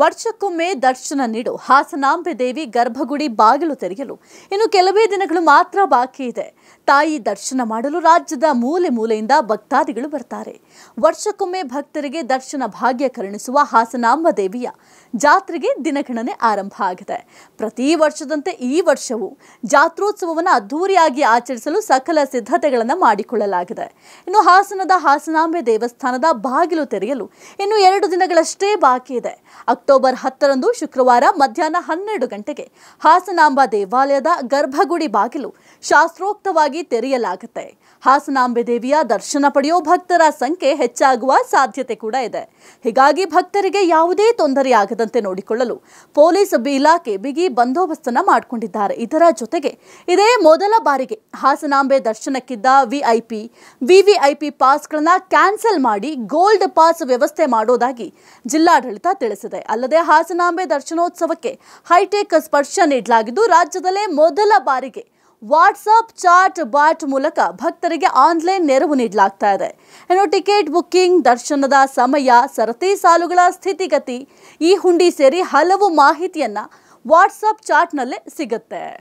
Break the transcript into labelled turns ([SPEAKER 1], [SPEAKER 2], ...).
[SPEAKER 1] ವರ್ಷಕ್ಕೊಮ್ಮೆ ದರ್ಶನ ನೀಡು ಹಾಸನಾಂಬೆ ದೇವಿ ಗರ್ಭಗುಡಿ ಬಾಗಿಲು ತೆರೆಯಲು ಇನ್ನು ಕೆಲವೇ ದಿನಗಳು ಮಾತ್ರ ಬಾಕಿ ಇದೆ. ತಾಯಿ ದರ್ಶನ ಮಾಡಲು ರಾಜ್ಯದ ಮೂಲೆ ಮೂಲೆಯಿಂದ ಭಕ್ತಾದಿಗಳು ಬರ್ತಾರೆ. ವರ್ಷಕ್ಕೊಮ್ಮೆ ಭಕ್ತರಿಗೆ ದರ್ಶನ ಭಾಗ್ಯ ಕರುಣಿಸುವ ಹಾಸನಾಂಬ ದೇವಿಯ ಜಾತ್ರೆಗೆ ದಿನಗಣನೆ ಆರಂಭ ಆಗಿದೆ. ಪ್ರತಿ ವರ್ಷದಂತೆ ಈ ವರ್ಷವೂ ಜಾತ್ರೋತ್ಸವವನ್ನು ಅದ್ದೂರಿಯಾಗಿ ಆಚರಿಸಲು ಸಕಲ ಸಿದ್ಧತೆಗಳನ್ನು ಮಾಡಿಕೊಳ್ಳಲಾಗಿದೆ. ಇನ್ನು ಹಾಸನದ ಹಾಸನಾಂಬೆ ದೇವಸ್ಥಾನದ ಬಾಗಿಲು ತೆರೆಯಲು ಇನ್ನು 2 ದಿನಗಳಷ್ಟೇ ಬಾಕಿ ಇದೆ. ಅಕ್ಟೋಬರ್ 10ರಂದು ಶುಕ್ರವಾರ ಮಧ್ಯಾಹ್ನ 12 ಗಂಟೆಗೆ ಹಾಸನಾಂಬ ದೇವಾಲಯದ ಗರ್ಭಗುಡಿ ಬಾಗಿಲು ಶಾಸ್ತ್ರೋಕ್ತವಾಗಿ ತೆರೆಯಲಾಗುತ್ತೆ. ಹಾಸನಾಂಬೆ ದೇವಿಯ ದರ್ಶನ ಪಡೆಯೋ ಭಕ್ತರ ಸಂಖ್ಯೆ ಹೆಚ್ಚಾಗುವ ಸಾಧ್ಯತೆ ಕೂಡ ಇದೆ. ಹೀಗಾಗಿ ಭಕ್ತರಿಗೆ ಯಾವುದೇ ತೊಂದರೆಯಾಗದಂತೆ ನೋಡಿಕೊಳ್ಳಲು ಪೊಲೀಸ್ ಇಲಾಖೆ ಬಿಗಿ ಬಂದೋಬಸ್ತನ್ನು ಮಾಡಿಕೊಂಡಿದ್ದಾರೆ. ಇದರ ಜೊತೆಗೆ ಇದೇ ಮೊದಲ ಬಾರಿಗೆ ಹಾಸನಾಂಬೆ ದರ್ಶನಕ್ಕಿದ್ದ ವಿವಿಐಪಿ ಪಾಸ್ಗಳನ್ನು ಕ್ಯಾನ್ಸಲ್ ಮಾಡಿ ಗೋಲ್ಡ್ ಪಾಸ್ ವ್ಯವಸ್ಥೆ ಮಾಡೋದಾಗಿ ಜಿಲ್ಲಾಡಳಿತ ತಿಳಿಸಿದೆ. ಅಲ್ಲದೆ ಹಾಸನಾಂಬೆ ದರ್ಶನೋತ್ಸವಕ್ಕೆ ಹೈಟೆಕ್ ಸ್ಪರ್ಶ ನೀಡಲಾಗಿದ್ದು ರಾಜ್ಯದಲ್ಲೇ ಮೊದಲ ಬಾರಿಗೆ ವಾಟ್ಸ್ಆಪ್ ಚಾಟ್ ಬಾಟ್ ಮೂಲಕ ಭಕ್ತರಿಗೆ ಆನ್ಲೈನ್ ನೆರವು ನೀಡಲಾಗ್ತಾ ಇದೆ. ಇನ್ನು ಟಿಕೆಟ್ ಬುಕ್ಕಿಂಗ್, ದರ್ಶನದ ಸಮಯ, ಸರತಿ ಸಾಲುಗಳ ಸ್ಥಿತಿಗತಿ, ಈ ಹುಂಡಿ ಸೇರಿ ಹಲವು ಮಾಹಿತಿಯನ್ನ ವಾಟ್ಸ್ಆಪ್ ಚಾಟ್ನಲ್ಲೇ ಸಿಗುತ್ತೆ.